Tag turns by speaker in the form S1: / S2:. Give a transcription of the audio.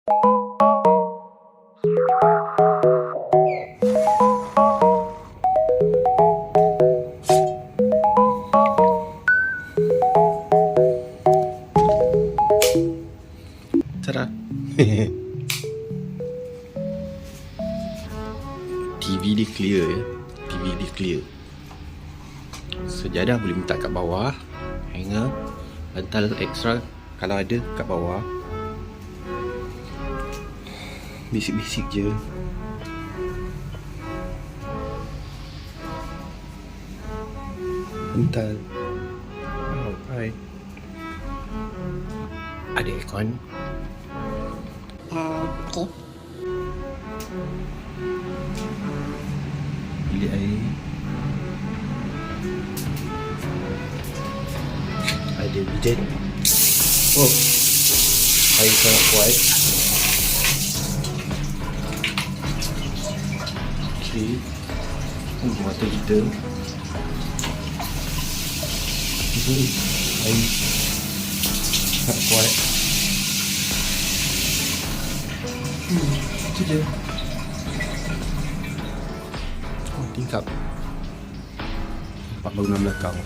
S1: Cerah. TV dia clear ya. TV dia clear. Sejadah boleh minta kat bawah. Hanger, bantal ekstra kalau ada kat bawah. Bisik-bisik je. Bantal. Oh, hai. Ada aircon.
S2: Okay.
S1: Bilik air. Ada bidet. Oh, air sangat kuat. Okay. Mata kita. Air sangat kuat. Itu je. Oh, tingkat. Nampak bangunan belakang.